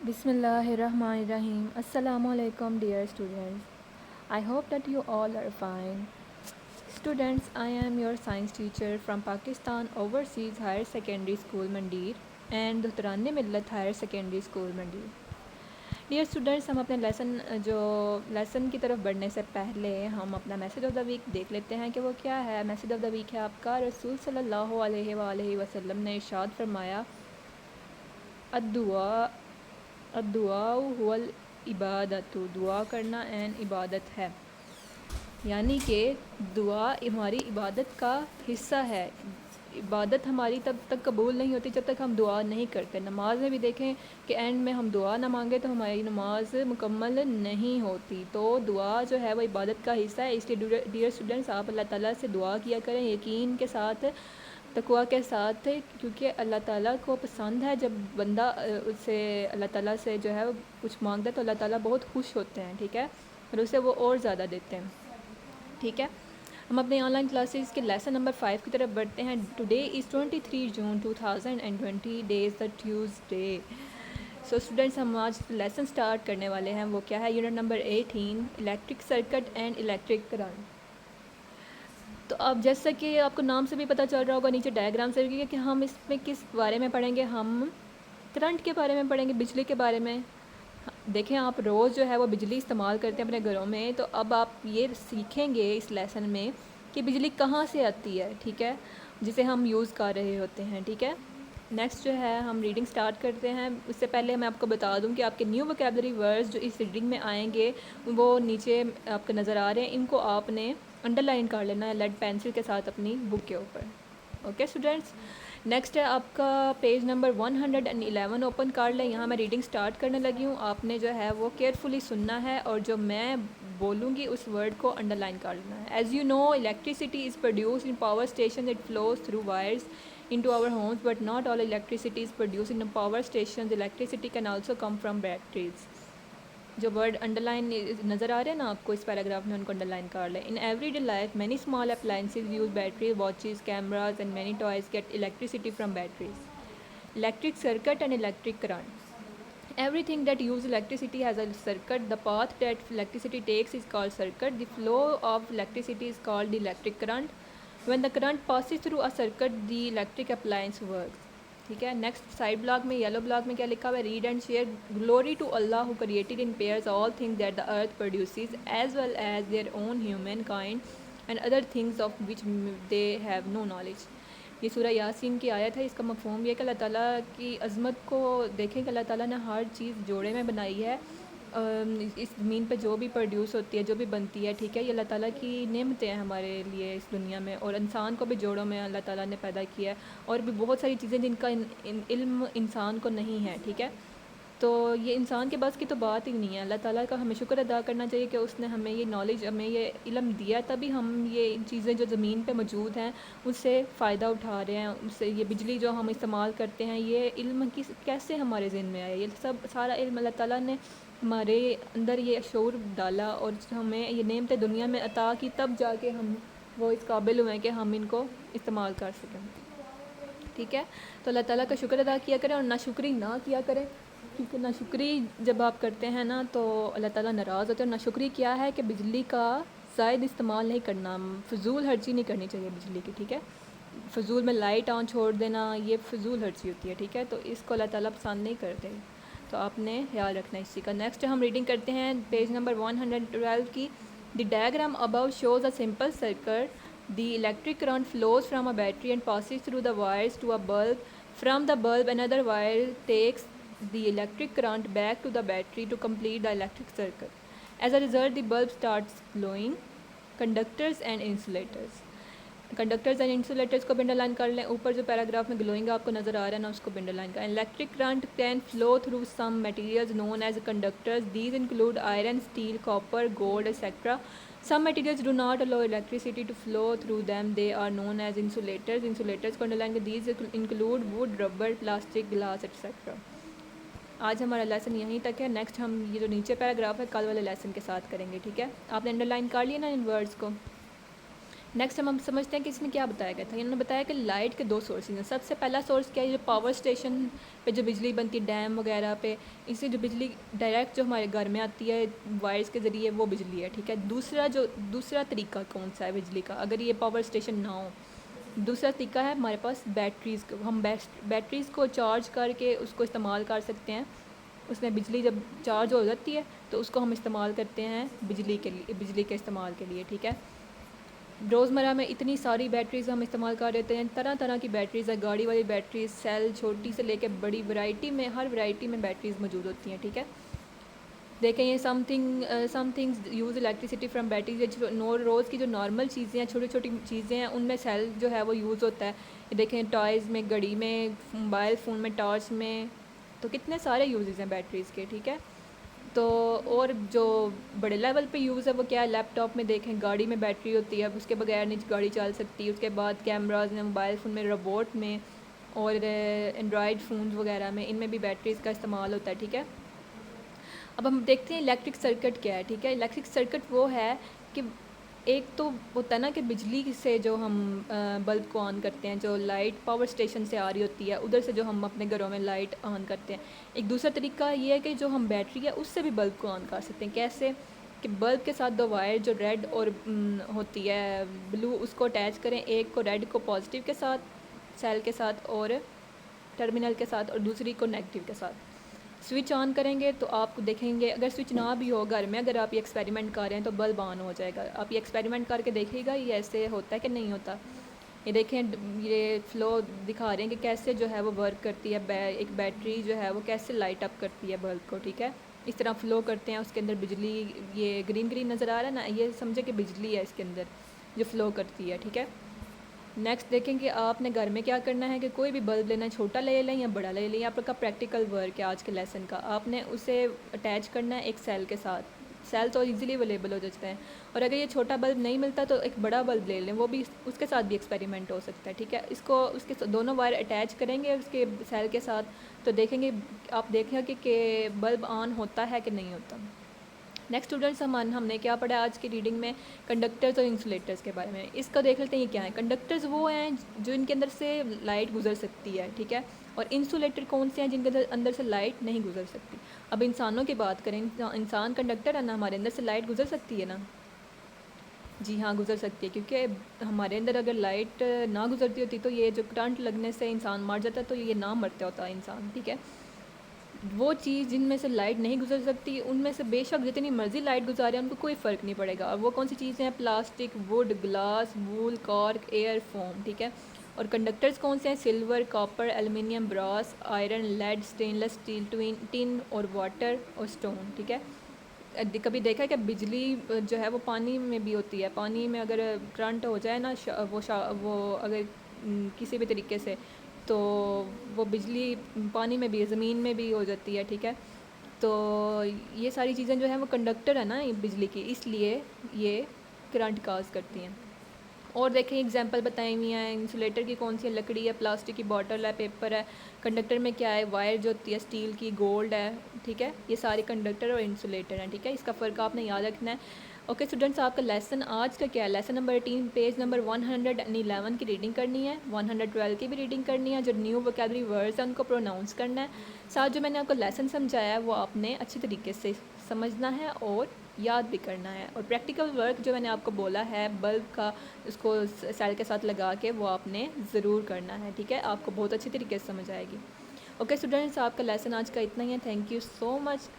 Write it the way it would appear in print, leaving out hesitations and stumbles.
Bismillahirrahmanirrahim. Assalamu alaikum, dear students. I hope that you all are fine. Students, I am your science teacher from Pakistan Overseas Higher Secondary School Mandir and Dutranne Millat Higher Secondary School Mandir. Dear students, ہم اپنے lesson کی طرف بڑھنے سے پہلے ہم اپنا message of the week دیکھ لیتے ہیں کہ وہ کیا ہے. میسیج آف دا ویک ہے آپ کا. رسول صلی اللہ علیہ وآلہ وسلم نے ارشاد فرمایا، الدعاء هو العبادت، دعا کرنا عبادت ہے. یعنی کہ دعا ہماری عبادت کا حصہ ہے. عبادت ہماری تب تک قبول نہیں ہوتی جب تک ہم دعا نہیں کرتے. نماز میں بھی دیکھیں کہ اینڈ میں ہم دعا نہ مانگے تو ہماری نماز مکمل نہیں ہوتی. تو دعا جو ہے وہ عبادت کا حصہ ہے. اس لیے ڈیئر اسٹوڈنٹس، آپ اللہ تعالیٰ سے دعا کیا کریں یقین کے ساتھ، تقویٰ کے ساتھ، کیونکہ اللہ تعالیٰ کو پسند ہے جب بندہ اس سے اللہ تعالیٰ سے جو ہے وہ کچھ مانگتا ہے تو اللہ تعالیٰ بہت خوش ہوتے ہیں. ٹھیک ہے، اور اسے وہ اور زیادہ دیتے ہیں. ٹھیک ہے، ہم اپنے آن لائن کلاسز کے لیسن نمبر 5 کی طرف بڑھتے ہیں. Today is 23 June 2020 day is the Tuesday. So students, ہم آج لیسن سٹارٹ کرنے والے ہیں. وہ کیا ہے؟ Unit number 18، electric circuit and electric current. تو اب جیسا کہ آپ کو نام سے بھی پتہ چل رہا ہوگا، نیچے ڈائیگرام سے کہ ہم اس میں کس بارے میں پڑھیں گے. ہم کرنٹ کے بارے میں پڑھیں گے، بجلی کے بارے میں. دیکھیں، آپ روز جو ہے وہ بجلی استعمال کرتے ہیں اپنے گھروں میں، تو اب آپ یہ سیکھیں گے اس لیسن میں کہ بجلی کہاں سے آتی ہے. ٹھیک ہے، جسے ہم یوز کر رہے ہوتے ہیں. ٹھیک ہے، نیکسٹ جو ہے ہم ریڈنگ سٹارٹ کرتے ہیں. اس سے پہلے میں آپ کو بتا دوں کہ آپ کے نیو ووکیبلری ورڈز جو اس ریڈنگ میں آئیں گے وہ نیچے آپ کو نظر آ رہے ہیں. ان کو آپ نے انڈر لائن کر لینا ہے لیڈ پینسل کے ساتھ اپنی بک کے اوپر. اوکے اسٹوڈنٹس، نیکسٹ ہے آپ کا پیج نمبر 111 اوپن کر لیں. یہاں میں ریڈنگ سٹارٹ کرنے لگی ہوں. آپ نے جو ہے وہ کیئرفلی سننا ہے اور جو میں بولوں گی اس ورڈ کو انڈر لائن کر لینا ہے. As you know, electricity is produced in power station. It flows through wires into our homes, but not all electricity is produced in power stations. Electricity can also come from batteries. جو word under line نظر آ رہے ہیں نا آپ کو اس paragraph میں، ان کو underline کر لیں. In everyday life many small appliances use battery, watches, cameras and many toys get electricity from batteries. Electric circuit and electric current. Everything that uses electricity has a circuit. The path that electricity takes is called circuit. The flow of electricity is called the electric current. When the current passes through a circuit, the electric appliance works. ٹھیک ہے، next side block میں yellow block میں کیا لکھا ہوا ہے؟ Read and share. Glory to Allah who created in pairs all things that the earth produces as well as their own human kind and other things of which they have no knowledge. یہ سورہ یاسین کی آیت ہے. اس کا مفہوم یہ ہے کہ اللہ تعالیٰ کی عظمت کو دیکھیں کہ اللہ تعالیٰ نے ہر چیز جوڑے میں بنائی ہے. اس زمین پہ جو بھی پروڈیوس ہوتی ہے، جو بھی بنتی ہے، ٹھیک ہے، یہ اللہ تعالیٰ کی نعمتیں ہیں ہمارے لیے اس دنیا میں. اور انسان کو بھی جوڑوں میں اللہ تعالیٰ نے پیدا کیا ہے، اور بھی بہت ساری چیزیں جن کا علم انسان کو نہیں ہے. ٹھیک ہے، تو یہ انسان کے بس کی تو بات ہی نہیں ہے. اللہ تعالیٰ کا ہمیں شکر ادا کرنا چاہیے کہ اس نے ہمیں یہ نالج، ہمیں یہ علم دیا، تبھی ہم یہ چیزیں جو زمین پہ موجود ہیں اس سے فائدہ اٹھا رہے ہیں. اس سے یہ بجلی جو ہم استعمال کرتے ہیں، یہ علم کیسے ہمارے ذہن میں آیا؟ یہ سب سارا علم اللہ تعالیٰ نے ہمارے اندر یہ شعور ڈالا اور ہمیں یہ نعمتیں دنیا میں عطا کی، تب جا کے ہم وہ اس قابل ہوئے ہیں کہ ہم ان کو استعمال کر سکیں. ٹھیک ہے، تو اللہ تعالیٰ کا شکر ادا کیا کریں اور ناشکری نہ کیا کریں، کیونکہ ناشکری جب آپ کرتے ہیں نا تو اللہ تعالیٰ ناراض ہوتے ہیں. اور ناشکری کیا ہے کہ بجلی کا زائد استعمال نہیں کرنا، فضول خرچی نہیں کرنی چاہیے بجلی کی. ٹھیک ہے، فضول میں لائٹ آن چھوڑ دینا یہ فضول خرچی ہوتی ہے. ٹھیک ہے، تو اس کو اللہ تعالیٰ پسند نہیں کرتے، تو آپ نے خیال رکھنا ہے اسی کا. نیکسٹ ہم ریڈنگ کرتے ہیں پیج نمبر 112 کی. The diagram above shows a simple circuit. The electric current flows from a battery and passes through the wires to a bulb. From the bulb another wire takes the electric current back to the battery to complete the electric circuit. As a result, the bulb starts glowing. Conductors and insulators. Conductors and insulators کو بھی underline کر لیں. اوپر جو paragraph میں glowing آپ کو نظر آ رہا ہے نا، اس کو بھی انڈر لائن کریں. Electric current can flow through some materials known as conductors. These include iron, steel, copper, gold etcetera. Some materials do not allow electricity to flow through them. They are known as insulators. Insulators کو underline کریں. These include would, rubber, plastic, glass et cetera. آج ہمارا lesson یہیں تک ہے. Next ہم یہ جو نیچے پیراگراف ہے کل والے لیسن کے ساتھ کریں گے. ٹھیک ہے، آپ نے انڈر لائن کر لیا نا ان ورڈز کو. نیکسٹ ہم سمجھتے ہیں کہ اس میں کیا بتایا گیا تھا. انہوں نے بتایا کہ لائٹ کے دو سورسز ہیں. سب سے پہلا سورس کیا ہے, جو پاور اسٹیشن پہ جو بجلی بنتی ہے, ڈیم وغیرہ پہ, اس سے جو بجلی ڈائریکٹ جو ہمارے گھر میں آتی ہے وائرس کے ذریعے, وہ بجلی ہے, ٹھیک ہے. دوسرا طریقہ کون سا ہے بجلی کا, اگر یہ پاور اسٹیشن نہ ہو. دوسرا طریقہ ہے ہمارے پاس بیٹریز. ہم بیٹریز کو چارج کر کے اس کو استعمال کر سکتے ہیں. اس میں بجلی جب چارج ہو جاتی ہے تو اس کو ہم استعمال کرتے ہیں بجلی کے استعمال کے لیے, ٹھیک ہے. روزمرہ میں اتنی ساری بیٹریز ہم استعمال کر لیتے ہیں, طرح طرح کی بیٹریز ہے, گاڑی والی بیٹریز, سیل چھوٹی سے لے کے بڑی ورائٹی میں, ہر ورائٹی میں بیٹریز موجود ہوتی ہیں, ٹھیک ہے. دیکھیں یہ some things use electricity from batteries. روز کی جو نارمل چیزیں ہیں, چھوٹی چھوٹی چیزیں ہیں, ان میں سیل جو ہے وہ یوز ہوتا ہے. یہ دیکھیں ٹوائز میں, گھڑی میں, موبائل فون میں, ٹارچ میں, تو کتنے سارے یوزز ہیں بیٹریز کے, ٹھیک ہے. تو اور جو بڑے لیول پہ یوز ہے وہ کیا ہے, لیپ ٹاپ میں دیکھیں گاڑی میں بیٹری ہوتی ہے, اب اس کے بغیر نہیں گاڑی چل سکتی. اس کے بعد کیمراز میں, موبائل فون میں, روبوٹ میں, اور اینڈرائڈ فونز وغیرہ میں, ان میں بھی بیٹریز کا استعمال ہوتا ہے, ٹھیک ہے. اب ہم دیکھتے ہیں الیکٹرک سرکٹ کیا ہے, ٹھیک ہے. الیکٹرک سرکٹ وہ ہے کہ ایک تو ہوتا ہے نا کہ بجلی سے جو ہم بلب کو آن کرتے ہیں, جو لائٹ پاور اسٹیشن سے آ رہی ہوتی ہے, ادھر سے جو ہم اپنے گھروں میں لائٹ آن کرتے ہیں. ایک دوسرا طریقہ یہ ہے کہ جو ہم بیٹری ہے اس سے بھی بلب کو آن کر سکتے ہیں. کیسے کہ بلب کے ساتھ دو وائر جو ریڈ اور ہوتی ہے بلو, اس کو اٹیچ کریں. ایک کو ریڈ کو پازیٹیو کے ساتھ, سیل کے ساتھ اور ٹرمینل کے ساتھ, اور دوسری کو نیگیٹیو کے ساتھ. سوئچ آن کریں گے تو آپ کو دیکھیں گے, اگر سوئچ نہ بھی ہو گھر میں, اگر آپ یہ ایکسپیریمنٹ کر رہے ہیں تو بلب آن ہو جائے گا. آپ یہ ایکسپیریمنٹ کر کے دیکھیے گا یہ ایسے ہوتا ہے کہ نہیں ہوتا. یہ دیکھیں یہ فلو دکھا رہے ہیں کہ کیسے جو ہے وہ ورک کرتی ہے. ایک بیٹری جو ہے وہ کیسے لائٹ اپ کرتی ہے بلب کو, ٹھیک ہے. اس طرح فلو کرتے ہیں, اس کے اندر بجلی, یہ گرین گرین نظر آ رہا ہے نا, یہ سمجھے کہ بجلی ہے اس کے اندر جو فلو کرتی ہے, ٹھیک ہے. نیکسٹ دیکھیں کہ آپ نے گھر میں کیا کرنا ہے کہ کوئی بھی بلب لینا ہے, چھوٹا لے لیں یا بڑا لے لیں. آپ کا پریکٹیکل ورک ہے آج کے لیسن کا. آپ نے اسے اٹیچ کرنا ہے ایک سیل کے ساتھ. سیل تو ایزیلی اویلیبل ہو جاتے ہیں, اور اگر یہ چھوٹا بلب نہیں ملتا تو ایک بڑا بلب لے لیں, وہ بھی اس کے ساتھ بھی ایکسپیریمنٹ ہو سکتا ہے, ٹھیک ہے. اس کے دونوں وائر اٹیچ کریں گے اس کے سیل کے ساتھ, تو دیکھیں گے, آپ دیکھیں گے کہ بلب آن ہوتا ہے کہ نہیں ہوتا. نیکسٹ اسٹوڈنٹس ہم نے کیا پڑھا آج کی ریڈنگ میں, کنڈکٹرز اور انسولیٹرز کے بارے میں. اس کا دیکھ لیتے ہیں یہ کیا ہے. کنڈکٹرز وہ ہیں جو ان کے اندر سے لائٹ گزر سکتی ہے, ٹھیک ہے. اور انسولیٹر کون سے ہیں جن کے اندر سے لائٹ نہیں گزر سکتی. اب انسانوں کی بات کریں, انسان کنڈکٹر ہے نا, ہمارے اندر سے لائٹ گزر سکتی ہے نا. جی ہاں گزر سکتی ہے, کیونکہ ہمارے اندر اگر لائٹ نہ گزرتی ہوتی تو یہ جو کرنٹ لگنے سے انسان مر جاتا تو یہ نہ مرتا ہوتا انسان, ٹھیک ہے. وہ چیز جن میں سے لائٹ نہیں گزر سکتی, ان میں سے بے شک جتنی مرضی لائٹ گزارے ان کو کوئی فرق نہیں پڑے گا. اور وہ کون سی چیزیں ہیں, پلاسٹک, ووڈ, گلاس, وول, کارک, ایئر, فوم, ٹھیک ہے. اور کنڈکٹرز کون سے ہیں, silver, copper, aluminium, brass, iron, lead, stainless steel, tin اور واٹر اور اسٹون, ٹھیک ہے. کبھی دیکھا ہے کہ بجلی جو ہے وہ پانی میں بھی ہوتی ہے. پانی میں اگر کرنٹ ہو جائے نا, وہ اگر کسی بھی طریقے سے, تو وہ بجلی پانی میں بھی, زمین میں بھی ہو جاتی ہے, ٹھیک ہے. تو یہ ساری چیزیں جو ہیں وہ کنڈکٹر ہے نا بجلی کی, اس لیے یہ کرنٹ کاز کرتی ہیں. اور دیکھیں اگزامپل بتائی ہوئی ہیں. انسولیٹر کی کون سی ہے, لکڑی ہے, پلاسٹک کی بوٹل ہے, پیپر ہے. کنڈکٹر میں کیا ہے, وائر جو ہوتی ہے اسٹیل کی, گولڈ ہے, ٹھیک ہے. یہ سارے کنڈکٹر اور انسولیٹر ہیں, ٹھیک ہے. اس کا فرق آپ نے یاد رکھنا ہے. اوکے اسٹوڈنٹس, آپ کا لیسن آج کا کیا ہے, لیسن نمبر 18 پیج نمبر 111 کی ریڈنگ کرنی ہے, 112 کی بھی ریڈنگ کرنی ہے. جو نیو ووکیبلری ورڈز ہیں ان کو پروناؤنس کرنا ہے. ساتھ جو میں نے آپ کو لیسن سمجھایا ہے وہ آپ نے اچھی طریقے سے سمجھنا ہے اور یاد بھی کرنا ہے. اور پریکٹیکل ورک جو میں نے آپ کو بولا ہے بلب کا, اس کو سیل کے ساتھ لگا کے, وہ آپ نے ضرور کرنا ہے, ٹھیک ہے. آپ کو بہت اچھی طریقے سے سمجھ آئے گی. اوکے اسٹوڈنٹس, آپ کا لیسن آج کا اتنا ہی ہے. Thank you so much.